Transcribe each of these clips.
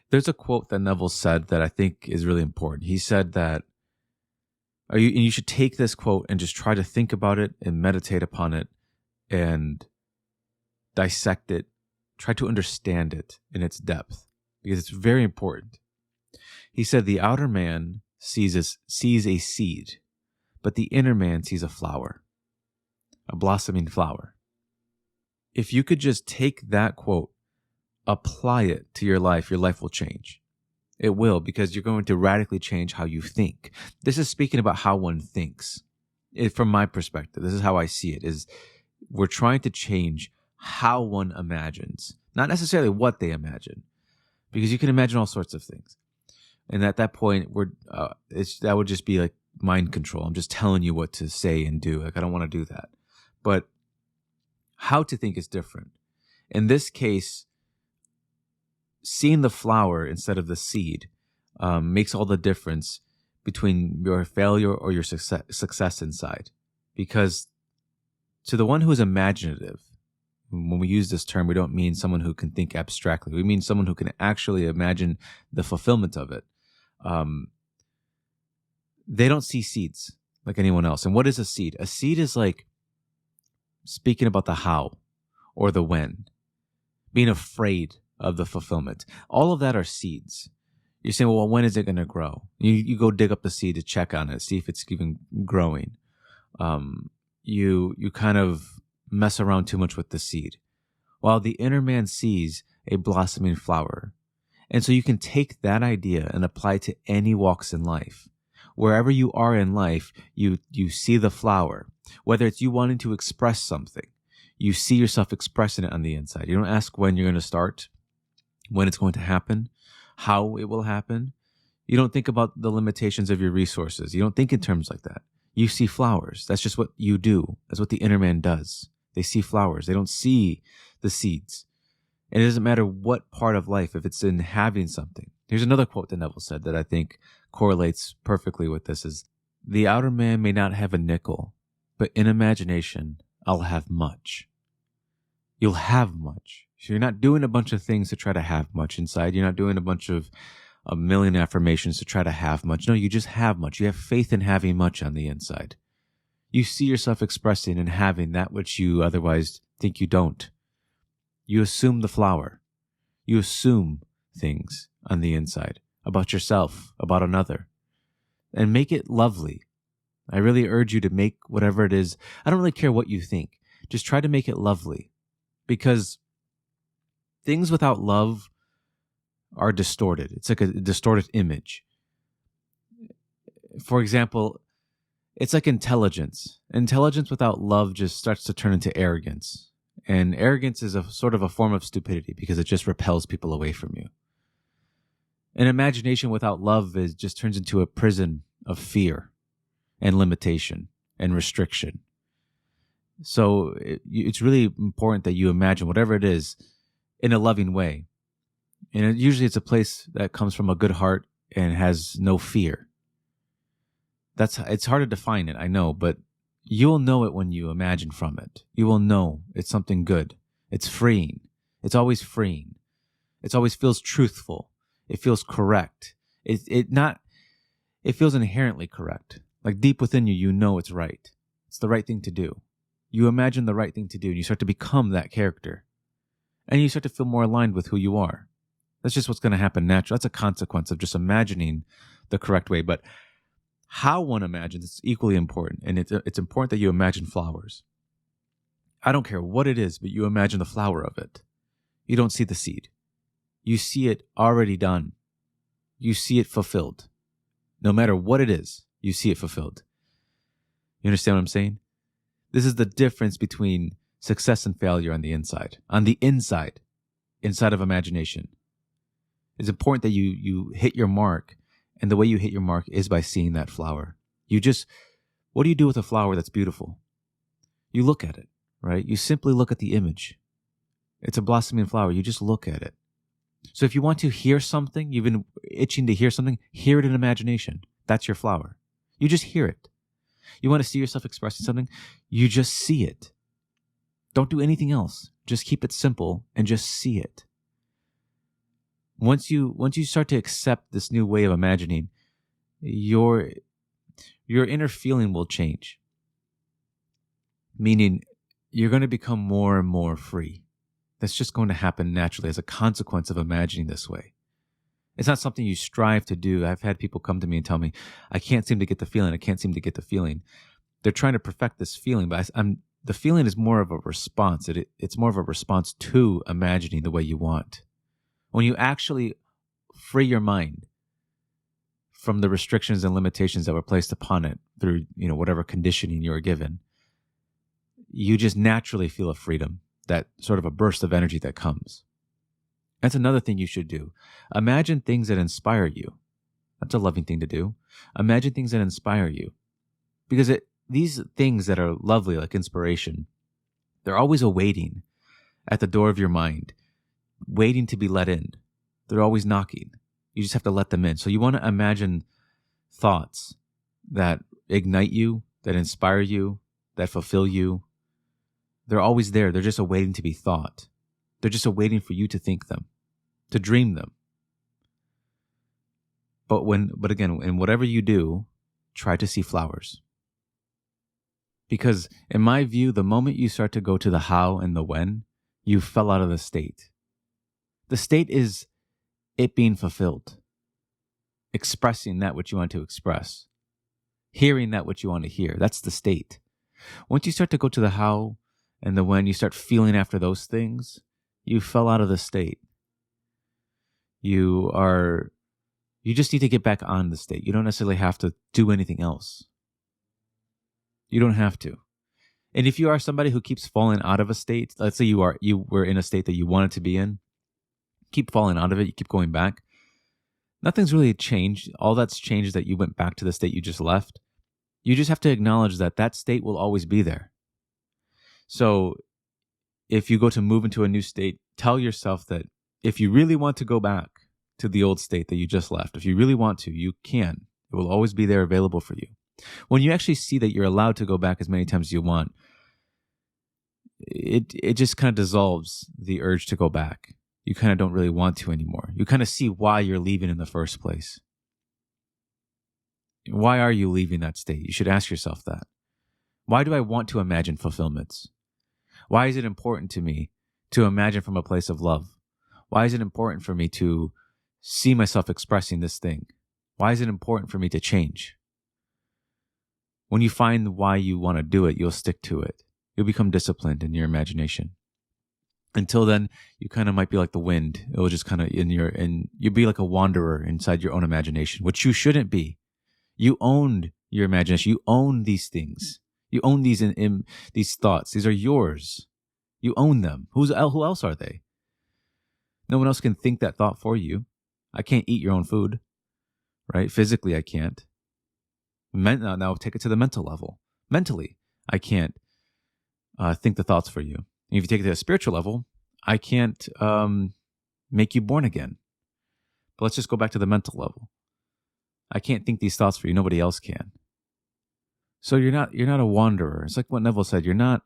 There's a quote that Neville said that I think is really important. He said that, and you should take this quote and just try to think about it and meditate upon it and dissect it, try to understand it in its depth, because it's very important. He said, the outer man sees a seed, but the inner man sees a flower, a blossoming flower. If you could just take that quote, apply it to your life will change. It will, because you're going to radically change how you think. This is speaking about how one thinks. From my perspective, this is how I see it, is we're trying to change how one imagines, not necessarily what they imagine, because you can imagine all sorts of things. And at that point, that would just be like mind control. I'm just telling you what to say and do. Like, I don't want to do that. But how to think is different. In this case, seeing the flower instead of the seed makes all the difference between your failure or your success inside. Because to the one who is imaginative, when we use this term, we don't mean someone who can think abstractly. We mean someone who can actually imagine the fulfillment of it. They don't see seeds like anyone else. And what is a seed? A seed is like speaking about the how or the when, being afraid of the fulfillment. All of that are seeds. You're saying, well, when is it going to grow? You go dig up the seed to check on it, see if it's even growing. You kind of mess around too much with the seed, while the inner man sees a blossoming flower. And so you can take that idea and apply it to any walks in life. Wherever you are in life, you see the flower. Whether it's you wanting to express something, you see yourself expressing it on the inside. You don't ask when you're going to start, when it's going to happen, how it will happen. You don't think about the limitations of your resources. You don't think in terms like that. You see flowers. That's just what you do. That's what the inner man does. They see flowers. They don't see the seeds. And it doesn't matter what part of life, if it's in having something. Here's another quote that Neville said that I think correlates perfectly with this is, the outer man may not have a nickel, but in imagination, I'll have much. You'll have much. So you're not doing a bunch of things to try to have much inside. You're not doing a million affirmations to try to have much. No, you just have much. You have faith in having much on the inside. You see yourself expressing and having that which you otherwise think you don't. You assume the flower. You assume things on the inside about yourself, about another, and make it lovely. I really urge you to make whatever it is. I don't really care what you think. Just try to make it lovely, because things without love are distorted. It's like a distorted image. For example, it's like intelligence. Intelligence without love just starts to turn into arrogance. And arrogance is a sort of a form of stupidity because it just repels people away from you. And imagination without love just turns into a prison of fear and limitation and restriction. So it's really important that you imagine whatever it is in a loving way. And usually it's a place that comes from a good heart and has no fear. It's hard to define it, I know, but you'll know it when you imagine from it. You will know it's something good. It's freeing. It's always freeing. It always feels truthful. It feels correct. It feels inherently correct. Like deep within you, you know it's right. It's the right thing to do. You imagine the right thing to do, and you start to become that character. And you start to feel more aligned with who you are. That's just what's going to happen naturally. That's a consequence of just imagining the correct way. But how one imagines is equally important. And it's important that you imagine flowers. I don't care what it is, but you imagine the flower of it. You don't see the seed. You see it already done. You see it fulfilled. No matter what it is, you see it fulfilled. You understand what I'm saying? This is the difference between success and failure on the inside. On the inside of imagination. It's important that you hit your mark. And the way you hit your mark is by seeing that flower. What do you do with a flower that's beautiful? You look at it, right? You simply look at the image. It's a blossoming flower. You just look at it. So if you want to hear something, you've been itching to hear something, hear it in imagination. That's your flower. You just hear it. You want to see yourself expressing something, you just see it. Don't do anything else. Just keep it simple and just see it. Once you start to accept this new way of imagining, your inner feeling will change. Meaning you're going to become more and more free. That's just going to happen naturally as a consequence of imagining this way. It's not something you strive to do. I've had people come to me and tell me, I can't seem to get the feeling. I can't seem to get the feeling. They're trying to perfect this feeling, but the feeling is more of a response. It's more of a response to imagining the way you want. When you actually free your mind from the restrictions and limitations that were placed upon it through, whatever conditioning you were given, you just naturally feel a freedom, that sort of a burst of energy that comes. That's another thing you should do. Imagine things that inspire you. That's a loving thing to do. Imagine things that inspire you. Because these things that are lovely, like inspiration, they're always awaiting at the door of your mind, waiting to be let in. They're always knocking. You just have to let them in. So you want to imagine thoughts that ignite you, that inspire you, that fulfill you. They're always there. They're just awaiting to be thought. They're just awaiting for you to think them, to dream them. But again, in whatever you do, try to see flowers. Because in my view, the moment you start to go to the how and the when, you fell out of the state. The state is it being fulfilled, expressing that which you want to express, hearing that which you want to hear. That's the state. Once you start to go to the how and the when, you start feeling after those things, you fell out of the state. You just need to get back on the state. You don't necessarily have to do anything else. You don't have to. And if you are somebody who keeps falling out of a state, let's say you were in a state that you wanted to be in, keep falling out of it, you keep going back. Nothing's really changed. All that's changed is that you went back to the state you just left. You just have to acknowledge that state will always be there. So if you go to move into a new state, tell yourself that if you really want to go back to the old state that you just left, if you really want to, you can. It will always be there available for you. When you actually see that you're allowed to go back as many times as you want, it just kind of dissolves the urge to go back. You kind of don't really want to anymore. You kind of see why you're leaving in the first place. Why are you leaving that state? You should ask yourself that. Why do I want to imagine fulfillments? Why is it important to me to imagine from a place of love? Why is it important for me to see myself expressing this thing? Why is it important for me to change? When you find why you want to do it, you'll stick to it. You'll become disciplined in your imagination. Until then, you kind of might be like the wind. It will just kind of you'll be like a wanderer inside your own imagination, which you shouldn't be. You owned your imagination. You own these things. You own these these thoughts. These are yours. You own them. Who else are they? No one else can think that thought for you. I can't eat your own food, right? Physically, I can't. Now take it to the mental level. Mentally, I can't think the thoughts for you. And if you take it to a spiritual level, I can't make you born again. But let's just go back to the mental level. I can't think these thoughts for you. Nobody else can. So you're not a wanderer. It's like what Neville said. You're not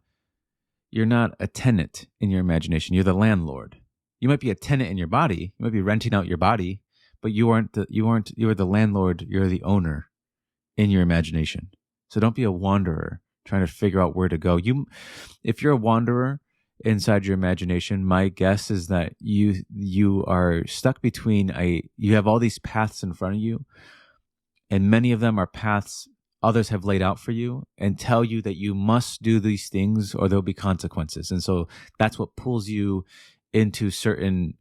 a tenant in your imagination. You're the landlord. You might be a tenant in your body. You might be renting out your body, but you are the landlord. You're the owner in your imagination. So don't be a wanderer trying to figure out where to go. If you're a wanderer inside your imagination, my guess is that you are stuck between you have all these paths in front of you, and many of them are paths others have laid out for you and tell you that you must do these things or there'll be consequences. And so that's what pulls you into certain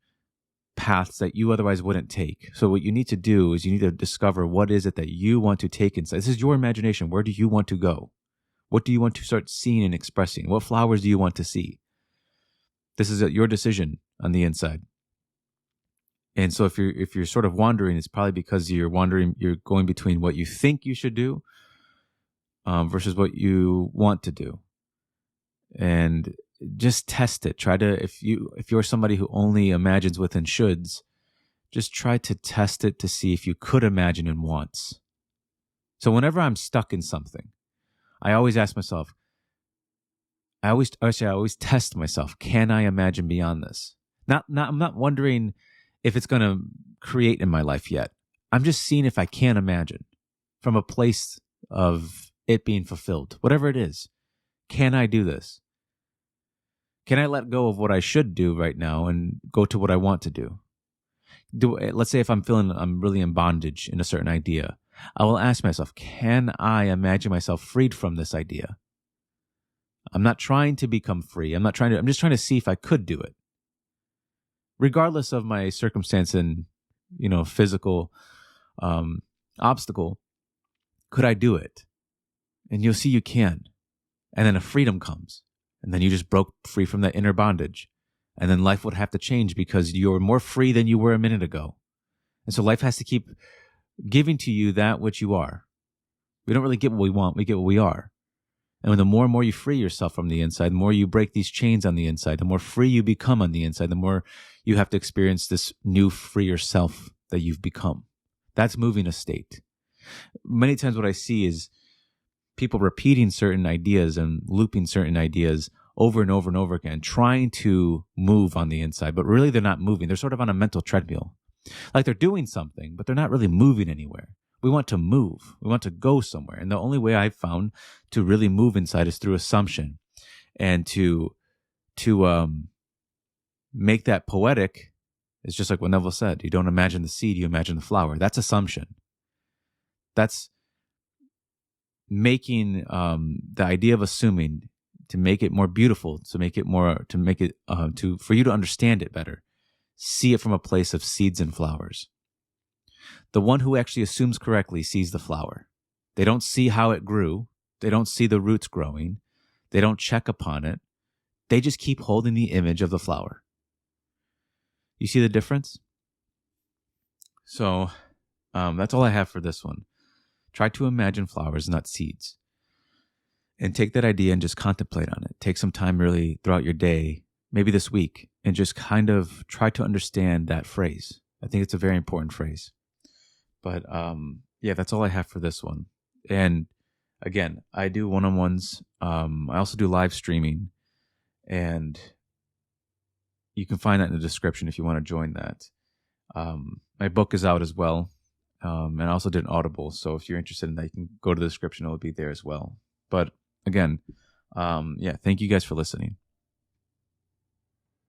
paths that you otherwise wouldn't take. So what you need to do is you need to discover what is it that you want to take inside. This is your imagination. Where do you want to go? What do you want to start seeing and expressing? What flowers do you want to see? This is your decision on the inside. And so if you're sort of wandering, it's probably because you're going between what you think you should do versus what you want to do. And just test it. Try to, if you're somebody who only imagines within shoulds, just try to test it to see if you could imagine in wants. So whenever I'm stuck in something, I always ask myself, I always test myself, can I imagine beyond this? I'm not wondering, if it's going to create in my life yet. I'm just seeing if I can imagine from a place of it being fulfilled, whatever it is. Can I do this? Can I let go of what I should do right now and go to what I want to do? Let's say if I'm really in bondage in a certain idea, I will ask myself, can I imagine myself freed from this idea? I'm not trying to become free. I'm just trying to see if I could do it. Regardless of my circumstance and, physical obstacle, could I do it? And you'll see you can. And then a freedom comes. And then you just broke free from that inner bondage. And then life would have to change because you're more free than you were a minute ago. And so life has to keep giving to you that which you are. We don't really get what we want. We get what we are. And when the more and more you free yourself from the inside, the more you break these chains on the inside, the more free you become on the inside, the more you have to experience this new freer self that you've become. That's moving a state. Many times what I see is people repeating certain ideas and looping certain ideas over and over and over again, trying to move on the inside, but really they're not moving. They're sort of on a mental treadmill. Like they're doing something, but they're not really moving anywhere. We want to move. We want to go somewhere. And the only way I've found to really move inside is through assumption. And to make that poetic is just like what Neville said. You don't imagine the seed, you imagine the flower. That's assumption. That's making the idea of assuming to make it more beautiful, for you to understand it better. See it from a place of seeds and flowers. The one who actually assumes correctly sees the flower. They don't see how it grew. They don't see the roots growing. They don't check upon it. They just keep holding the image of the flower. You see the difference? So that's all I have for this one. Try to imagine flowers, not seeds. And take that idea and just contemplate on it. Take some time really throughout your day, maybe this week, and just kind of try to understand that phrase. I think it's a very important phrase. But that's all I have for this one. And again, I do one-on-ones. I also do live streaming. And you can find that in the description if you want to join that. My book is out as well. And I also did an Audible. So if you're interested in that, you can go to the description. It'll be there as well. But again, thank you guys for listening.